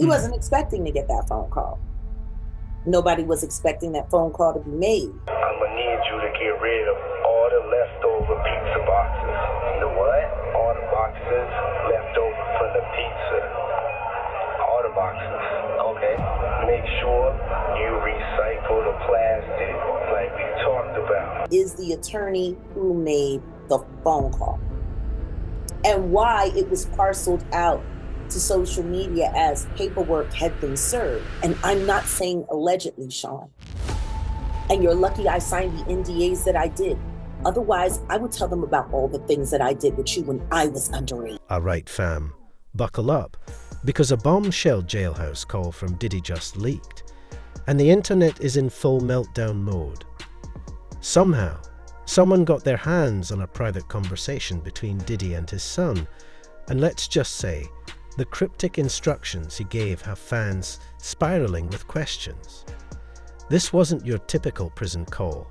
He wasn't expecting to get that phone call. Nobody was expecting that phone call to be made. I'm gonna need you to get rid of all the leftover pizza boxes. The what? All the boxes left over from the pizza. All the boxes. Okay. Make sure you recycle the plastic like we talked about. Is the attorney who made the phone call, and why it was parceled out to social media as paperwork had been served. And I'm not saying allegedly, Sean. And you're lucky I signed the NDAs that I did. Otherwise, I would tell them about all the things that I did with you when I was underage. All right, fam, buckle up, because a bombshell jailhouse call from Diddy just leaked, and the internet is in full meltdown mode. Somehow, someone got their hands on a private conversation between Diddy and his son, and let's just say, the cryptic instructions he gave have fans spiraling with questions. This wasn't your typical prison call.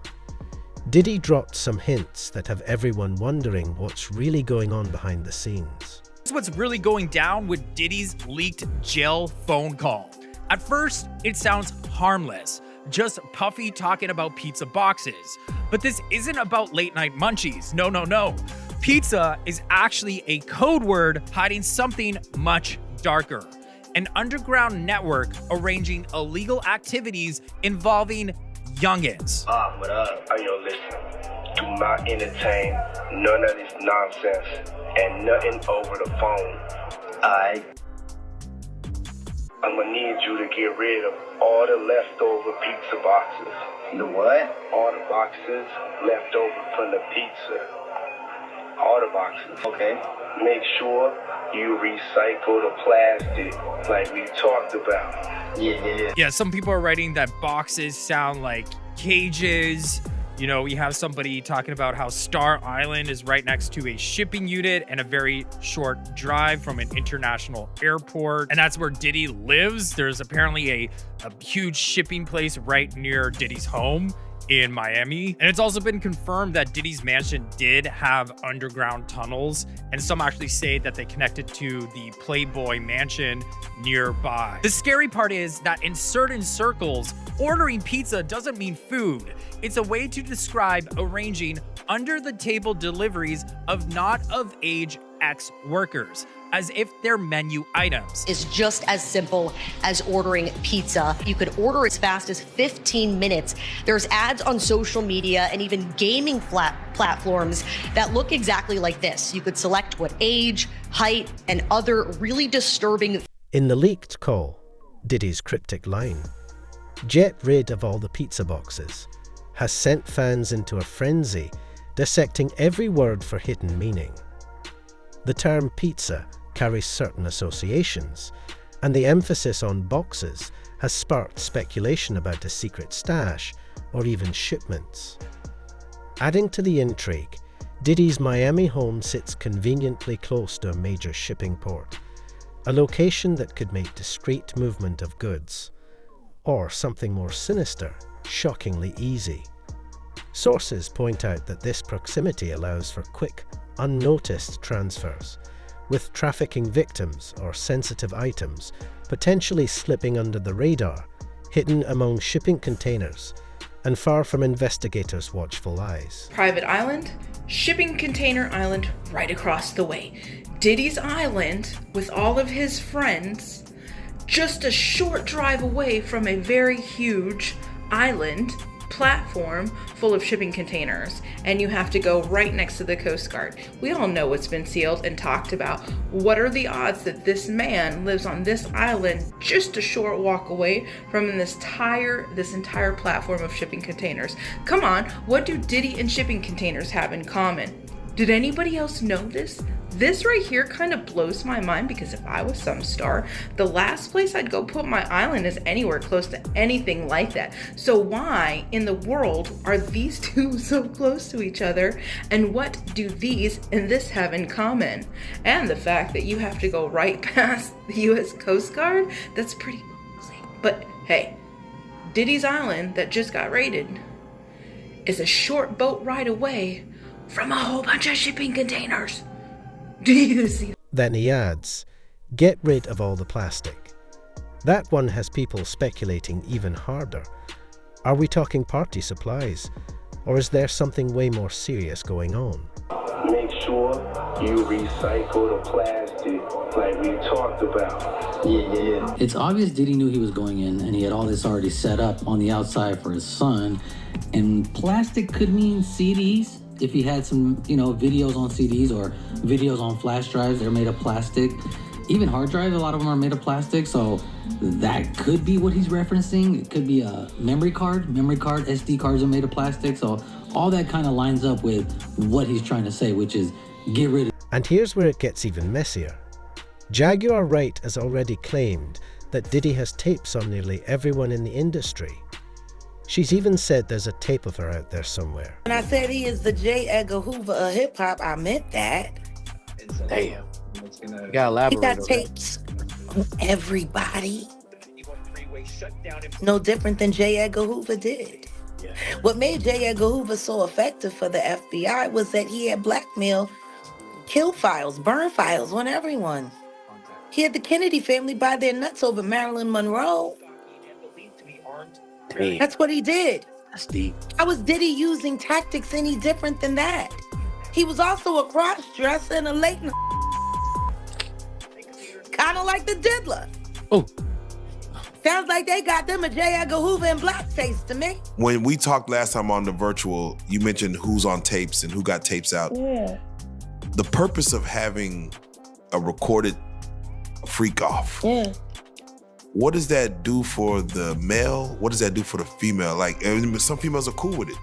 Diddy dropped some hints that have everyone wondering what's really going on behind the scenes. That's what's really going down with Diddy's leaked jail phone call. At first, it sounds harmless, just Puffy talking about pizza boxes. But this isn't about late night munchies. No. Pizza is actually a code word hiding something much darker. An underground network arranging illegal activities involving youngins. What up? Yo, listen. Do not entertain none of this nonsense and nothing over the phone. I'm gonna need you to get rid of all the leftover pizza boxes. The what? All the boxes left over from the pizza. All the boxes. Okay. Make sure you recycle the plastic like we talked about. Yeah, some people are writing that boxes sound like cages. You know, we have somebody talking about how Star Island is right next to a shipping unit and a very short drive from an international airport. And that's where Diddy lives. There's apparently a huge shipping place right near Diddy's home in Miami. And it's also been confirmed that Diddy's mansion did have underground tunnels, and some actually say that they connected to the Playboy mansion nearby. The scary part is that in certain circles, ordering pizza doesn't mean food. It's a way to describe arranging under-the-table deliveries of not-of-age ex-workers, as if they're menu items. Is just as simple as ordering pizza. You could order as fast as 15 minutes. There's ads on social media and even gaming platforms that look exactly like this. You could select what age, height, and other really disturbing. In the leaked call, Diddy's cryptic line, "Get rid of all the pizza boxes," has sent fans into a frenzy, dissecting every word for hidden meaning. The term pizza carries certain associations, and the emphasis on boxes has sparked speculation about a secret stash or even shipments. Adding to the intrigue, Diddy's Miami home sits conveniently close to a major shipping port, a location that could make discreet movement of goods, or something more sinister, shockingly easy. Sources point out that this proximity allows for quick, unnoticed transfers, with trafficking victims or sensitive items potentially slipping under the radar, hidden among shipping containers and far from investigators' watchful eyes. Private island, shipping container island right across the way. Diddy's island, with all of his friends, just a short drive away from a very huge island platform full of shipping containers, and you have to go right next to the Coast Guard. We all know what's been sealed and talked about. What are the odds that this man lives on this island just a short walk away from this entire platform of shipping containers? Come on, what do Diddy and shipping containers have in common? Did anybody else know this? This right here kind of blows my mind, because if I was some star, the last place I'd go put my island is anywhere close to anything like that. So why in the world are these two so close to each other? And what do these and this have in common? And the fact that you have to go right past the US Coast Guard, that's pretty amazing. But hey, Diddy's island that just got raided is a short boat ride away from a whole bunch of shipping containers. Do you see? Then he adds, "Get rid of all the plastic." That one has people speculating even harder. Are we talking party supplies? Or is there something way more serious going on? Make sure you recycle the plastic like we talked about. Yeah. It's obvious Diddy knew he was going in, and he had all this already set up on the outside for his son. And plastic could mean CDs. If he had some, videos on CDs or videos on flash drives, they're made of plastic. Even hard drives, a lot of them are made of plastic, so that could be what he's referencing. It could be a memory card, SD cards are made of plastic, so all that kind of lines up with what he's trying to say, which is get rid of. And here's where it gets even messier. Jaguar Wright has already claimed that Diddy has tapes on nearly everyone in the industry. She's even said there's a tape of her out there somewhere. When I said he is the J. Edgar Hoover of hip-hop, I meant that. Damn. You gotta elaborate. He got tapes on everybody. No different than J. Edgar Hoover did. What made J. Edgar Hoover so effective for the FBI was that he had blackmail, kill files, burn files on everyone. He had the Kennedy family buy their nuts over Marilyn Monroe. Damn. That's what he did. That's deep. How was Diddy using tactics any different than that? He was also a cross-dresser and a late kind of like the Diddler. Oh. Sounds like they got them a J. Edgar Hoover and blackface to me. When we talked last time on the virtual, you mentioned who's on tapes and who got tapes out. Yeah. The purpose of having a recorded freak off. Yeah. What does that do for the male? What does that do for the female? Like, some females are cool with it.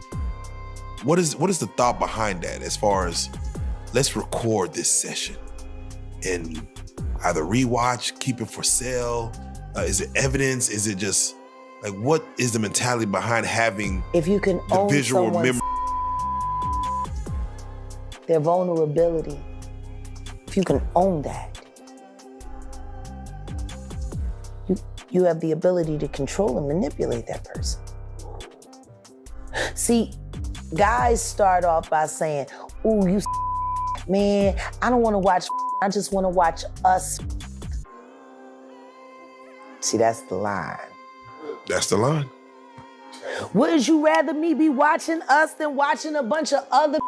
What is the thought behind that as far as, let's record this session and either rewatch, keep it for sale? Is it evidence? Is it just, like, what is the mentality behind having If you can the own visual someone's memory? their vulnerability, if you can own that, you have the ability to control and manipulate that person. See, guys start off by saying, ooh, you man, I don't want to watch, I just want to watch us. See, that's the line. That's the line. Wouldn't you rather me be watching us than watching a bunch of other?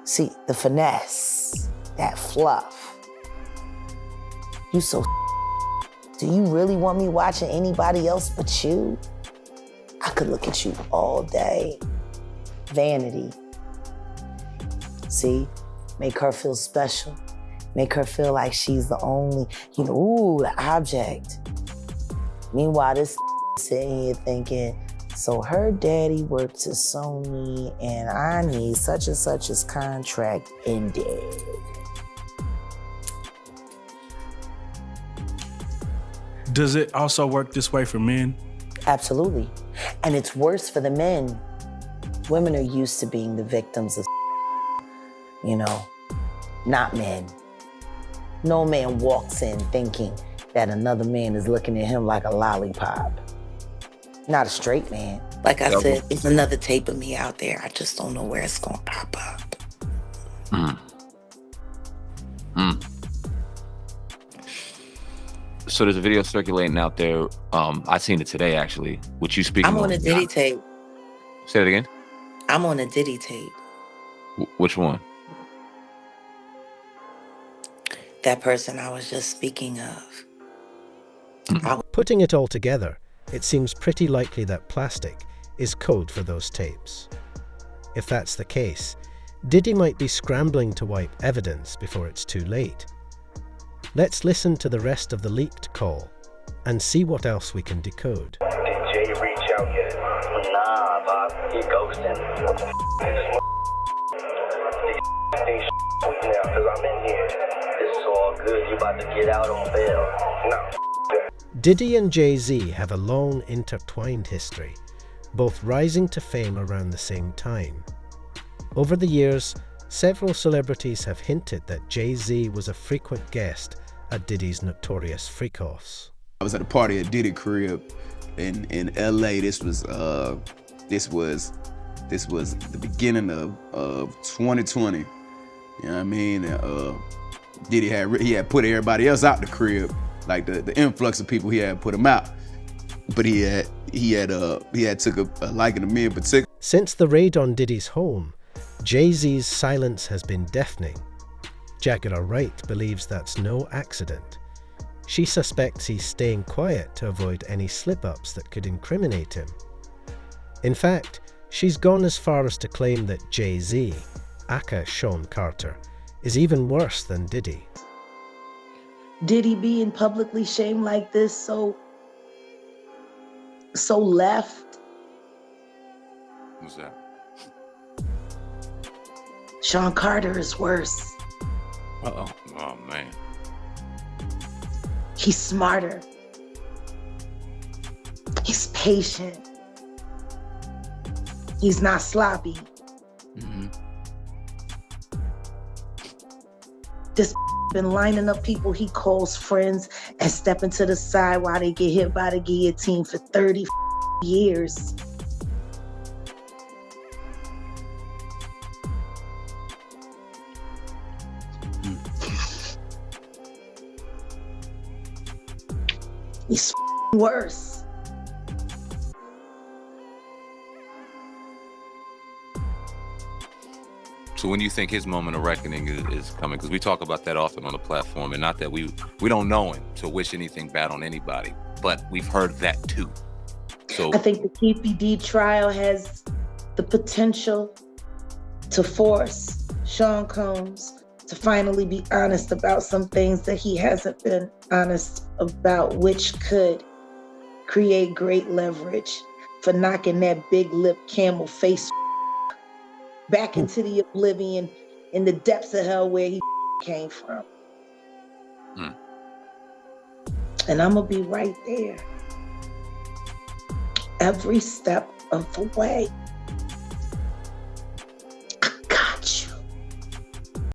See, the finesse, that fluff. You so do you really want me watching anybody else but you? I could look at you all day. Vanity. See, make her feel special. Make her feel like she's the only, ooh, the object. Meanwhile, this sitting here thinking, so her daddy works at Sony and I need such and such as contract ended. Does it also work this way for men? Absolutely. And it's worse for the men. Women are used to being the victims of not men. No man walks in thinking that another man is looking at him like a lollipop. Not a straight man. Like I said, there's another tape of me out there. I just don't know where it's gonna pop up. So there's a video circulating out there. I seen it today, actually. What you speaking I'm on a Diddy tape. Say that again? I'm on a Diddy tape. Which one? That person I was just speaking of. Putting it all together, it seems pretty likely that plastic is code for those tapes. If that's the case, Diddy might be scrambling to wipe evidence before it's too late. Let's listen to the rest of the leaked call and see what else we can decode. Did Jay reach out yet? Nah, Bob. He ghosting. These now, because I'm in here. This is all good. You about to get out on bail. No. Diddy and Jay-Z have a long intertwined history, both rising to fame around the same time. Over the years, several celebrities have hinted that Jay-Z was a frequent guest at Diddy's notorious freak-offs. I was at a party at Diddy crib in LA. This was the beginning of 2020. You know what I mean? Diddy had put everybody else out the crib, like the influx of people he had put him out. But he had took a liking to me in particular. Since the raid on Diddy's home, Jay-Z's silence has been deafening. Jaguar Wright believes that's no accident. She suspects he's staying quiet to avoid any slip-ups that could incriminate him. In fact, she's gone as far as to claim that Jay-Z, aka Sean Carter, is even worse than Diddy. Diddy being publicly shamed like this, so left. Who's that? Sean Carter is worse. Uh-oh. Oh, man. He's smarter. He's patient. He's not sloppy. Mm-hmm. This been lining up people he calls friends and stepping to the side while they get hit by the guillotine for 30 years. He's worse. So when do you think his moment of reckoning is coming? Because we talk about that often on the platform, and not that we don't know him to wish anything bad on anybody, but we've heard that too. So I think the TPD trial has the potential to force Sean Combs to finally be honest about some things that he hasn't been honest about, which could create great leverage for knocking that big lip camel face back into the oblivion in the depths of hell where he came from. And I'm gonna be right there every step of the way.